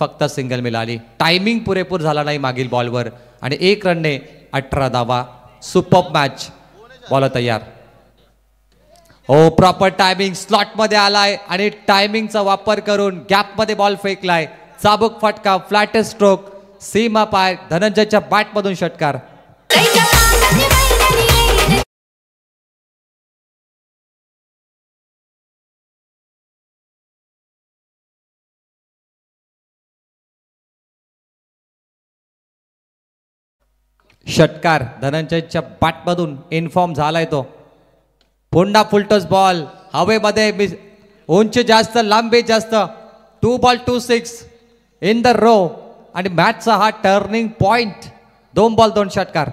फक्त सिंगल मिळाली. टायमिंग पुरेपूर झाला नाही मागील बॉलवर आणि 1 रनने 18 धावा. Super match. बॉल तयार. हो प्रॉपर टायमिंग स्लॉट मध्ये आलाय आणि टायमिंगचा वापर करून गॅप मध्ये बॉल फेकलाय. चाबूक फटका फ्लॅटेस्ट स्ट्रोक सीमा पार. धनंजयच्या बॅट मधून षटकार. षटकार धनंजयच्या बॅटमधून इन्फॉर्म झालाय तो. पुन्हा फुलटॉस बॉल हवेमध्ये. उंची जास्त लांबी जास्त. 2 बॉल 2 6 इन द रो आणि मॅचचा हा टर्निंग पॉइंट. 2 बॉल 2 षटकार.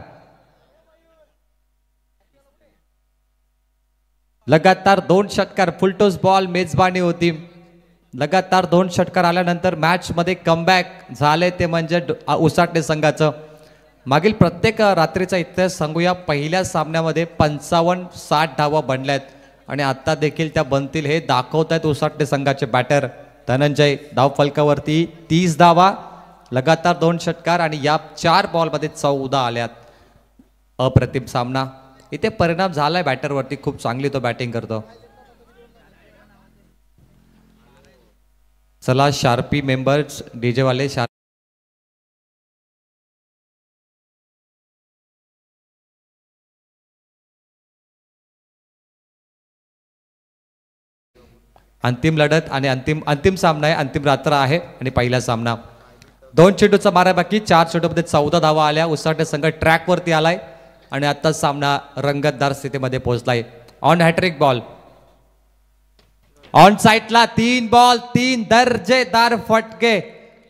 लगातार 2 षटकार. फुलटॉस बॉल मेजबानी होती. लगातार 2 षटकार आल्यानंतर मॅच मध्ये कमबॅक झाले ते म्हणजे उसाटणे संघाचं. मागील प्रत्येक रात्रीचा इतिहास सांगूया. पहिल्या सामन्यामध्ये 55-60 धावा बनल्यात आणि आता देखील त्या बनतील हे दाखवत आहेत उसाटणे संघाचे बॅटर. धनंजय धाव फलकावरती 30 धावा. लगातार 2 षटकार आणि या 4 बॉलमध्ये 14 आल्यात. अप्रतिम सामना. इथे परिणाम झालाय बॅटरवरती. खूप चांगली तो बॅटिंग करतो. चला शार्पी मेंबर्स डीजे वाले अंतिम लढत आणि अंतिम सामना आहे. अंतिम रात्र आहे आणि पहिला सामना. 2 चेंडूचा मारा बाकी. 4 चेंडूमध्ये 14 धावा आल्या. उसाटणे संघ ट्रॅक वरती आलाय आणि आता सामना रंगतदार स्थितीमध्ये पोहोचलाय. On hat trick ball. ऑन साइडला 3 बॉल 3 दर्जेदार फटके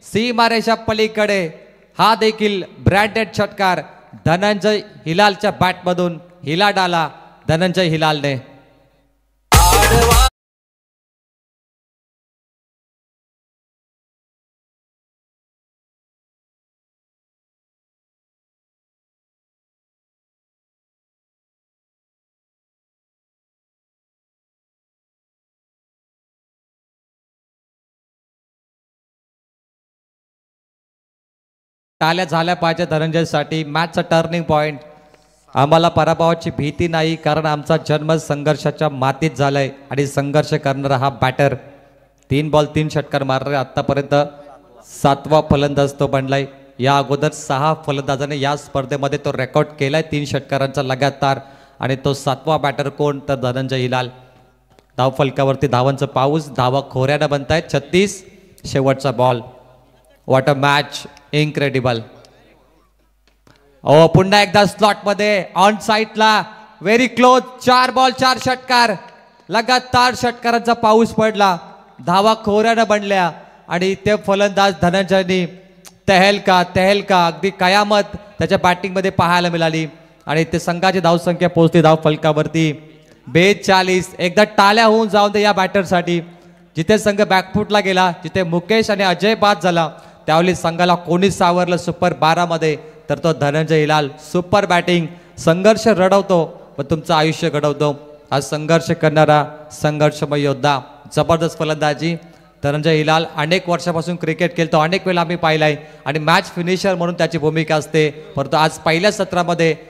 सीमारेषा पलीकडे. हा देखील ब्रँडेड षटकार धनंजय हिलालच्या बॅटमधून. हिला डाला धनंजय हिलालने. टाळ्या झाल्या पाहिजे धनंजयसाठी. मॅचचा टर्निंग पॉइंट. आम्हाला पराभवाची भीती नाही कारण आमचा जन्म संघर्षाच्या मातीत झालाय आणि संघर्ष करणारा हा बॅटर. 3 बॉल 3 षटकार मारणारे आतापर्यंत 7वा फलंदाज तो बनलाय. या अगोदर 6 फलंदाजाने या स्पर्धेमध्ये तो रेकॉर्ड केलाय 3 षटकारांचा लगातार आणि तो 7वा बॅटर कोण तर धनंजय हिलाल. धाव फलकावरती धावांचा पाऊस. धावा खोऱ्यानं बनतायत. 36 शेवटचा ball. What a match. Incredible. पुन्हा एकदा स्लॉट मध्ये ऑन साइडला व्हेरी क्लोज. 4 बॉल 4 षटकार. लगातार षटकारांचा पाऊस पडला. धावा खोऱ्यानं बनल्या आणि ते फलंदाज धनंजयनी तहलका अगदी कयामत त्याच्या बॅटिंग मध्ये पाहायला मिळाली आणि ते संघाची धावसंख्या पोहोचली धाव फलकावरती 42. एकदा टाळ्या होऊन जाऊन दे या बॅटरसाठी. जिथे संघ बॅकफुटला गेला, जिथे मुकेश आणि अजय बाद झाला, त्यावेळी संघाला कोणीच सावरलं सुपर 12 मध्ये तर तो धनंजय हिलाल. Super batting. संघर्ष रडवतो व तुमचं आयुष्य घडवतो. हा संघर्ष करणारा संघर्षमय योद्धा. जबरदस्त फलंदाजी. धनंजय हिलाल अनेक वर्षापासून क्रिकेट खेळतो. अनेक वेळा आम्ही पाहिलाय आणि मॅच फिनिशर म्हणून त्याची भूमिका असते. परंतु आज पहिल्या सत्रामध्ये